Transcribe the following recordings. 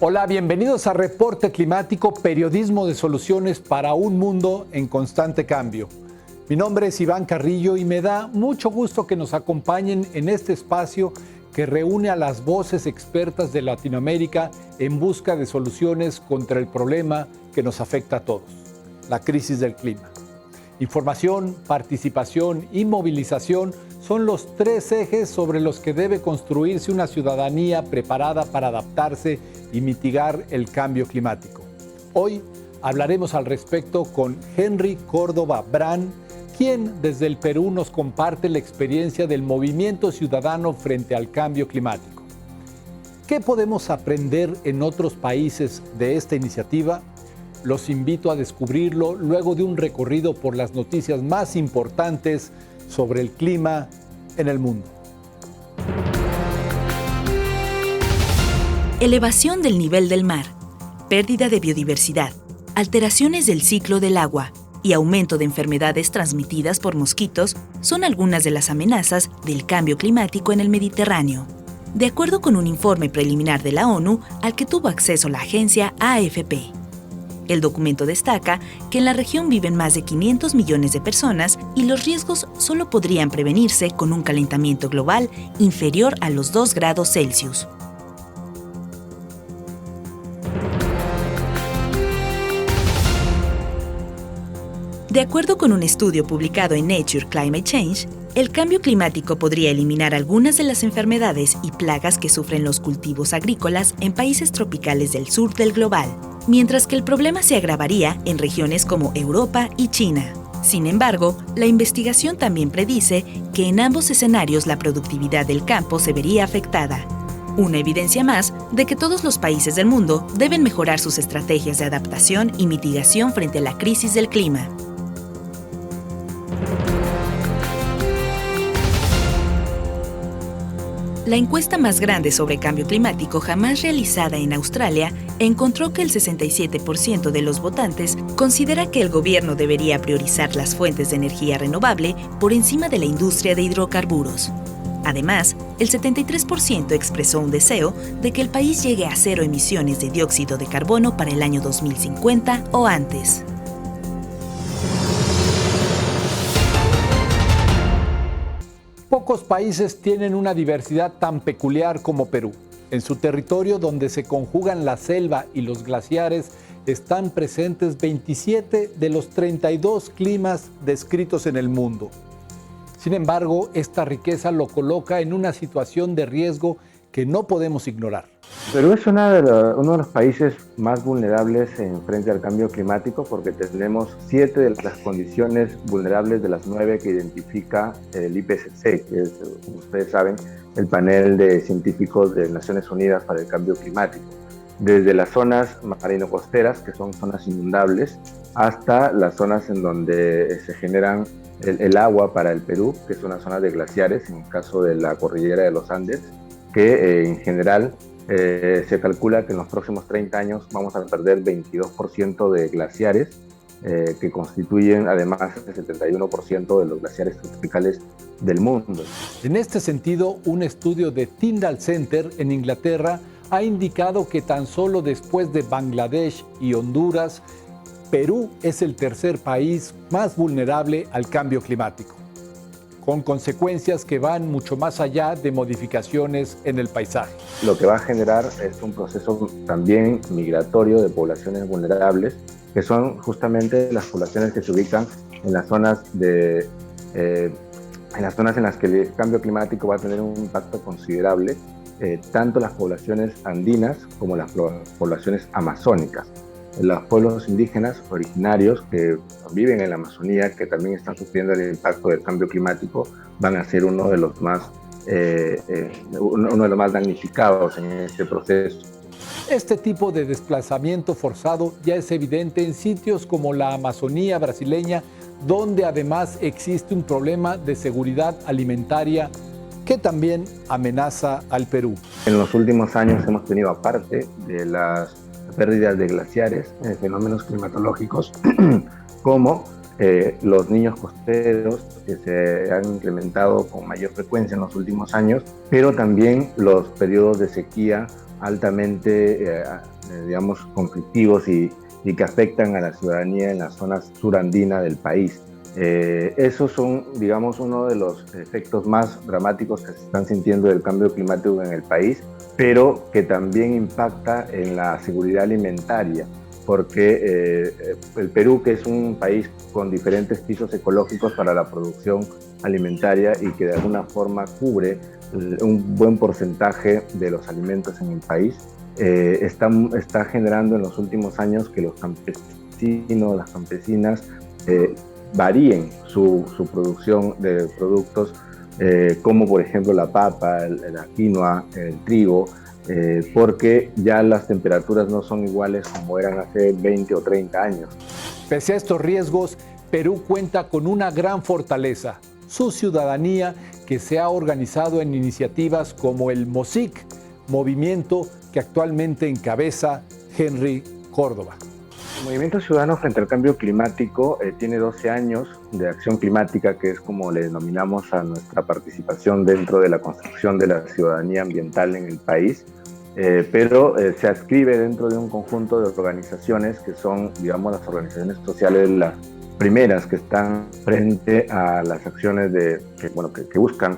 Hola, bienvenidos a Reporte Climático, periodismo de soluciones para un mundo en constante cambio. Mi nombre es Iván Carrillo y me da mucho gusto que nos acompañen en este espacio que reúne a las voces expertas de Latinoamérica en busca de soluciones contra el problema que nos afecta a todos, la crisis del clima. Información, participación y movilización son los tres ejes sobre los que debe construirse una ciudadanía preparada para adaptarse y mitigar el cambio climático. Hoy hablaremos al respecto con Henry Córdoba Brán, quien desde el Perú nos comparte la experiencia del movimiento ciudadano frente al cambio climático. ¿Qué podemos aprender en otros países de esta iniciativa? Los invito a descubrirlo luego de un recorrido por las noticias más importantes sobre el clima en el mundo. Elevación del nivel del mar, pérdida de biodiversidad, alteraciones del ciclo del agua y aumento de enfermedades transmitidas por mosquitos son algunas de las amenazas del cambio climático en el Mediterráneo. De acuerdo con un informe preliminar de la ONU al que tuvo acceso la agencia AFP. El documento destaca que en la región viven más de 500 millones de personas y los riesgos solo podrían prevenirse con un calentamiento global inferior a los 2 grados Celsius. De acuerdo con un estudio publicado en Nature Climate Change, el cambio climático podría eliminar algunas de las enfermedades y plagas que sufren los cultivos agrícolas en países tropicales del sur del global, mientras que el problema se agravaría en regiones como Europa y China. Sin embargo, la investigación también predice que en ambos escenarios la productividad del campo se vería afectada. Una evidencia más de que todos los países del mundo deben mejorar sus estrategias de adaptación y mitigación frente a la crisis del clima. La encuesta más grande sobre cambio climático jamás realizada en Australia encontró que el 67% de los votantes considera que el gobierno debería priorizar las fuentes de energía renovable por encima de la industria de hidrocarburos. Además, el 73% expresó un deseo de que el país llegue a cero emisiones de dióxido de carbono para el año 2050 o antes. Pocos países tienen una diversidad tan peculiar como Perú. En su territorio, donde se conjugan la selva y los glaciares, están presentes 27 de los 32 climas descritos en el mundo. Sin embargo, esta riqueza lo coloca en una situación de riesgo que no podemos ignorar. Perú es uno de los países más vulnerables frente al cambio climático porque tenemos 7 de las condiciones vulnerables de las 9 que identifica el IPCC, que es, como ustedes saben, el panel de científicos de Naciones Unidas para el Cambio Climático. Desde las zonas marino-costeras, que son zonas inundables, hasta las zonas en donde se generan el agua para el Perú, que es una zona de glaciares, en el caso de la cordillera de los Andes, que en general se calcula que en los próximos 30 años vamos a perder 22% de glaciares, que constituyen además el 71% de los glaciares tropicales del mundo. En este sentido, un estudio de Tyndall Center en Inglaterra ha indicado que tan solo después de Bangladesh y Honduras, Perú es el tercer país más vulnerable al cambio climático, con consecuencias que van mucho más allá de modificaciones en el paisaje. Lo que va a generar es un proceso también migratorio de poblaciones vulnerables, que son justamente las poblaciones que se ubican en las zonas en las que el cambio climático va a tener un impacto considerable, tanto las poblaciones andinas como las poblaciones amazónicas. Los pueblos indígenas originarios que viven en la Amazonía, que también están sufriendo el impacto del cambio climático, van a ser uno de los más damnificados en este proceso. Este tipo de desplazamiento forzado ya es evidente en sitios como la Amazonía brasileña, donde además existe un problema de seguridad alimentaria que también amenaza al Perú. En los últimos años hemos tenido, aparte de las pérdidas de glaciares, fenómenos climatológicos como los niños costeros, que se han incrementado con mayor frecuencia en los últimos años, pero también los periodos de sequía altamente, digamos, conflictivos y que afectan a la ciudadanía en las zonas surandinas del país. Esos son, digamos, uno de los efectos más dramáticos que se están sintiendo del cambio climático en el país, pero que también impacta en la seguridad alimentaria, porque el Perú, que es un país con diferentes pisos ecológicos para la producción alimentaria y que de alguna forma cubre un buen porcentaje de los alimentos en el país, está generando en los últimos años que los campesinos, las campesinas, varíen su producción de productos como por ejemplo la papa, la quinoa, el trigo, porque ya las temperaturas no son iguales como eran hace 20 o 30 años. Pese a estos riesgos, Perú cuenta con una gran fortaleza, su ciudadanía, que se ha organizado en iniciativas como el MOSIC, movimiento que actualmente encabeza Henry Córdoba. El Movimiento Ciudadano frente al Cambio Climático tiene 12 años de acción climática, que es como le denominamos a nuestra participación dentro de la construcción de la ciudadanía ambiental en el país, pero se adscribe dentro de un conjunto de organizaciones que son, digamos, las organizaciones sociales, las primeras que están frente a las acciones que buscan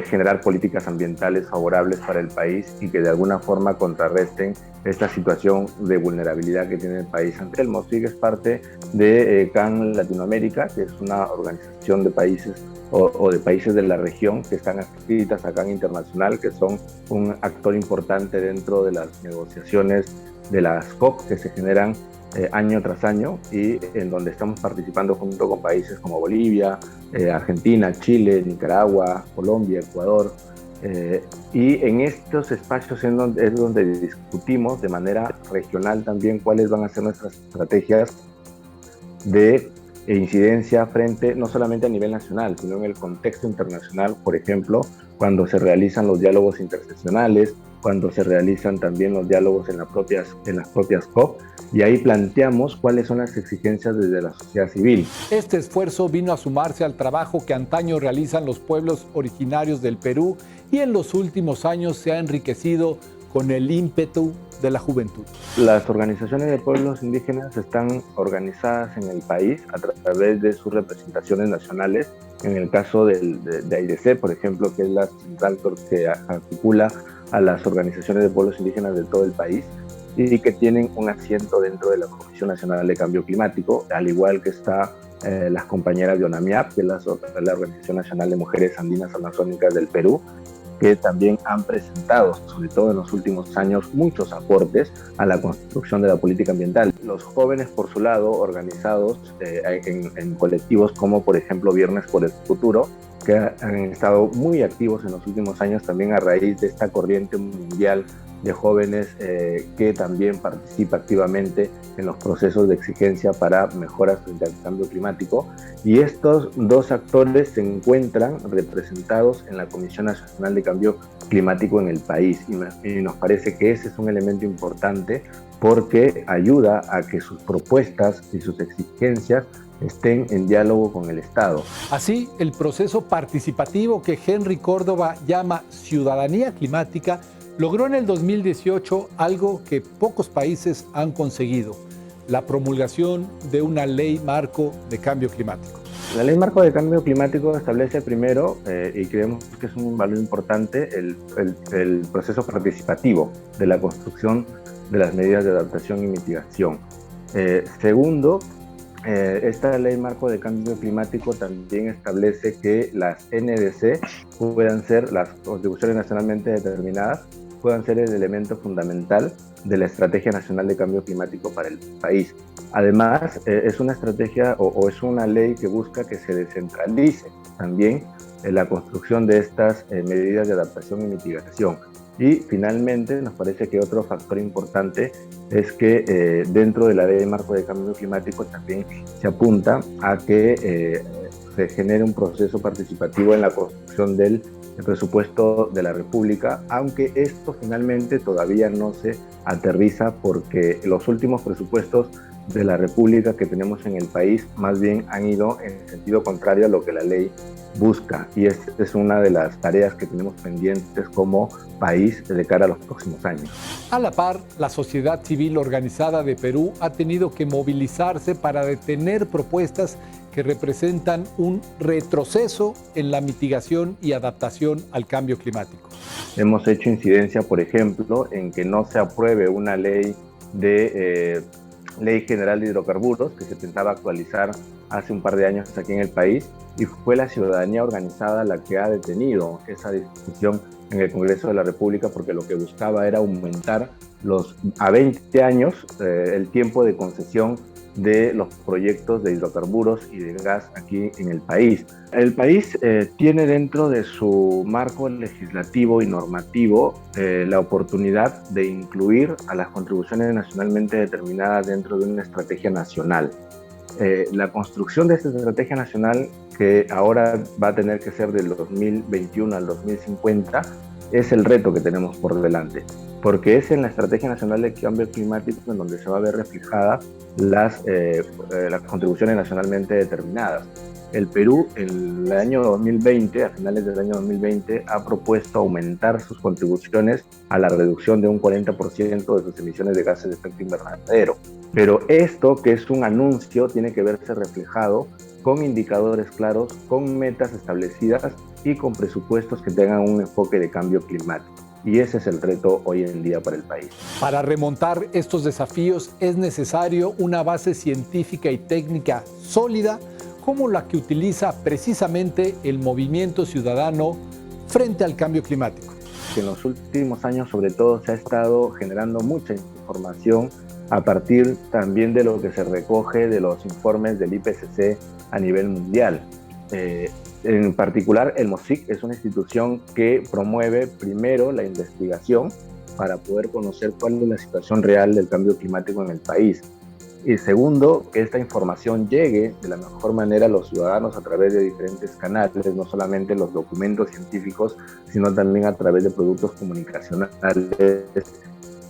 generar políticas ambientales favorables para el país y que de alguna forma contrarresten esta situación de vulnerabilidad que tiene el país. El MOSIC es parte de CAN Latinoamérica, que es una organización de países o de países de la región que están adscritas a CAN Internacional, que son un actor importante dentro de las negociaciones de las COP que se generan año tras año y en donde estamos participando junto con países como Bolivia, Argentina, Chile, Nicaragua, Colombia, Ecuador. Y en estos espacios es donde discutimos de manera regional también cuáles van a ser nuestras estrategias de incidencia frente, no solamente a nivel nacional, sino en el contexto internacional, por ejemplo, cuando se realizan los diálogos interseccionales, cuando se realizan también los diálogos en las propias COP, y ahí planteamos cuáles son las exigencias desde la sociedad civil. Este esfuerzo vino a sumarse al trabajo que antaño realizan los pueblos originarios del Perú y en los últimos años se ha enriquecido con el ímpetu de la juventud. Las organizaciones de pueblos indígenas están organizadas en el país a través de sus representaciones nacionales. En el caso de AIDC, por ejemplo, que es la central que articula a las organizaciones de pueblos indígenas de todo el país y que tienen un asiento dentro de la Comisión Nacional de Cambio Climático, al igual que está las compañeras de ONAMIAP, que es la Organización Nacional de Mujeres Andinas Amazónicas del Perú, que también han presentado, sobre todo en los últimos años, muchos aportes a la construcción de la política ambiental. Los jóvenes, por su lado, organizados en colectivos como, por ejemplo, Viernes por el Futuro, que han estado muy activos en los últimos años también a raíz de esta corriente mundial de jóvenes que también participa activamente en los procesos de exigencia para mejoras frente al cambio climático. Y estos dos actores se encuentran representados en la Comisión Nacional de Cambio Climático en el país. Y nos parece que ese es un elemento importante porque ayuda a que sus propuestas y sus exigencias estén en diálogo con el Estado. Así, el proceso participativo que Henry Córdoba llama ciudadanía climática logró en el 2018 algo que pocos países han conseguido: la promulgación de una ley marco de cambio climático. La ley marco de cambio climático establece primero, y creemos que es un valor importante, el proceso participativo de la construcción de las medidas de adaptación y mitigación. Segundo, esta ley marco de cambio climático también establece que las NDC puedan ser, las contribuciones nacionalmente determinadas, puedan ser el elemento fundamental de la Estrategia Nacional de Cambio Climático para el país. Además, es una estrategia o es una ley que busca que se descentralice también la construcción de estas medidas de adaptación y mitigación. Y finalmente, nos parece que otro factor importante es que dentro de la ley de marco de cambio climático también se apunta a que se genere un proceso participativo en la construcción del presupuesto de la República, aunque esto finalmente todavía no se aterriza porque los últimos presupuestos de la República que tenemos en el país más bien han ido en sentido contrario a lo que la ley busca, y esta es una de las tareas que tenemos pendientes como país de cara a los próximos años. A la par, la sociedad civil organizada de Perú ha tenido que movilizarse para detener propuestas que representan un retroceso en la mitigación y adaptación al cambio climático. Hemos hecho incidencia, por ejemplo, en que no se apruebe una ley Ley General de Hidrocarburos que se pensaba actualizar hace un par de años aquí en el país, y fue la ciudadanía organizada la que ha detenido esa discusión en el Congreso de la República, porque lo que buscaba era aumentar a 20 años el tiempo de concesión de los proyectos de hidrocarburos y de gas aquí en el país. El país tiene dentro de su marco legislativo y normativo la oportunidad de incluir a las contribuciones nacionalmente determinadas dentro de una estrategia nacional. La construcción de esta estrategia nacional, que ahora va a tener que ser del 2021 al 2050, es el reto que tenemos por delante, porque es en la Estrategia Nacional de Cambio Climático en donde se va a ver reflejadas las contribuciones nacionalmente determinadas. El Perú, en el año 2020, a finales del año 2020, ha propuesto aumentar sus contribuciones a la reducción de un 40% de sus emisiones de gases de efecto invernadero. Pero esto, que es un anuncio, tiene que verse reflejado con indicadores claros, con metas establecidas y con presupuestos que tengan un enfoque de cambio climático. Y ese es el reto hoy en día para el país. Para remontar estos desafíos es necesario una base científica y técnica sólida, como la que utiliza precisamente el movimiento ciudadano frente al cambio climático. En los últimos años, sobre todo, se ha estado generando mucha información a partir también de lo que se recoge de los informes del IPCC a nivel mundial. En particular, el MOSIC es una institución que promueve primero la investigación para poder conocer cuál es la situación real del cambio climático en el país. Y segundo, que esta información llegue de la mejor manera a los ciudadanos a través de diferentes canales, no solamente los documentos científicos, sino también a través de productos comunicacionales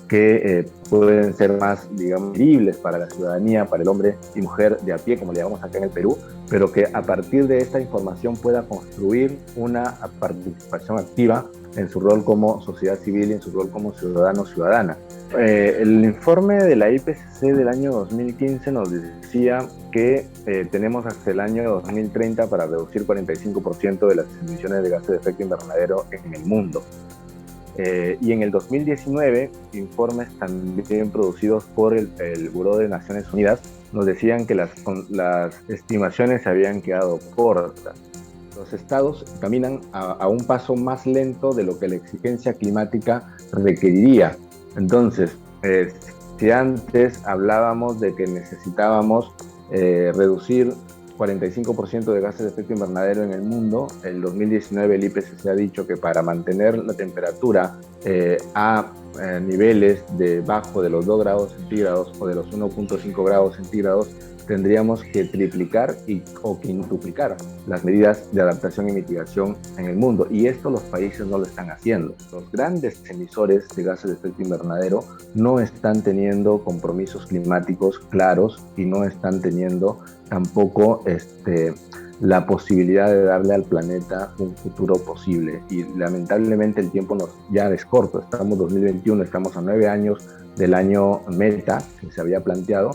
que pueden ser más, digamos, legibles para la ciudadanía, para el hombre y mujer de a pie, como le llamamos acá en el Perú, pero que a partir de esta información pueda construir una participación activa en su rol como sociedad civil y en su rol como ciudadano-ciudadana. El informe de la IPCC del año 2015 nos decía que tenemos hasta el año 2030 para reducir 45% de las emisiones de gases de efecto invernadero en el mundo. Y en el 2019, informes también producidos por el Buró de Naciones Unidas nos decían que las estimaciones se habían quedado cortas. Los estados caminan a un paso más lento de lo que la exigencia climática requeriría. Entonces, si antes hablábamos de que necesitábamos reducir 45% de gases de efecto invernadero en el mundo, el 2019 el IPCC ha dicho que para mantener la temperatura a niveles debajo de los 2 grados centígrados o de los 1.5 grados centígrados, tendríamos que triplicar o quintuplicar las medidas de adaptación y mitigación en el mundo, y esto los países no lo están haciendo. Los grandes emisores de gases de efecto invernadero no están teniendo compromisos climáticos claros y no están teniendo tampoco la posibilidad de darle al planeta un futuro posible, y lamentablemente el tiempo ya es corto. Estamos en 2021, estamos a 9 años del año meta que se había planteado,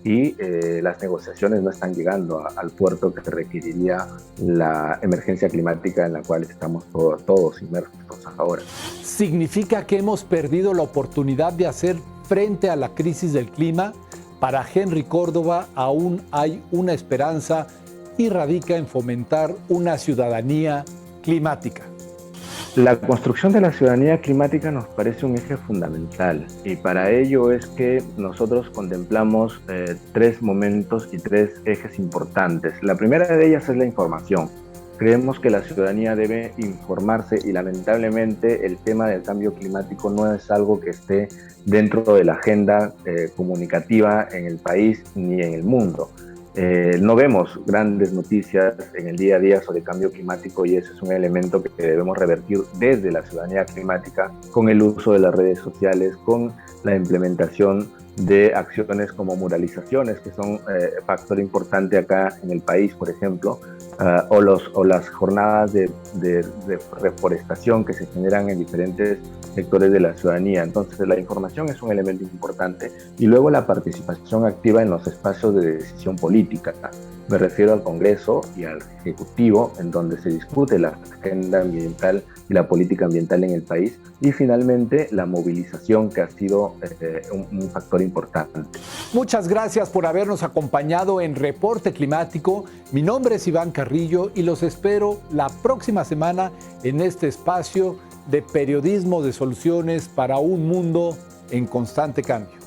y las negociaciones no están llegando al puerto que requeriría la emergencia climática en la cual estamos todos inmersos ahora. ¿Significa que hemos perdido la oportunidad de hacer frente a la crisis del clima? Para Henry Córdoba aún hay una esperanza y radica en fomentar una ciudadanía climática. La construcción de la ciudadanía climática nos parece un eje fundamental, y para ello es que nosotros contemplamos 3 momentos y 3 ejes importantes. La primera de ellas es la información. Creemos que la ciudadanía debe informarse, y lamentablemente el tema del cambio climático no es algo que esté dentro de la agenda comunicativa en el país ni en el mundo. No vemos grandes noticias en el día a día sobre cambio climático, y ese es un elemento que debemos revertir desde la ciudadanía climática, con el uso de las redes sociales, con la implementación de acciones como muralizaciones, que son factor importante acá en el país, por ejemplo, o las jornadas de reforestación que se generan en diferentes sectores de la ciudadanía. Entonces, la información es un elemento importante y luego la participación activa en los espacios de decisión política. Me refiero al Congreso y al Ejecutivo, en donde se discute la agenda ambiental y la política ambiental en el país, y finalmente la movilización, que ha sido un factor importante. Muchas gracias por habernos acompañado en Reporte Climático. Mi nombre es Iván Carrillo y los espero la próxima semana en este espacio de periodismo de soluciones para un mundo en constante cambio.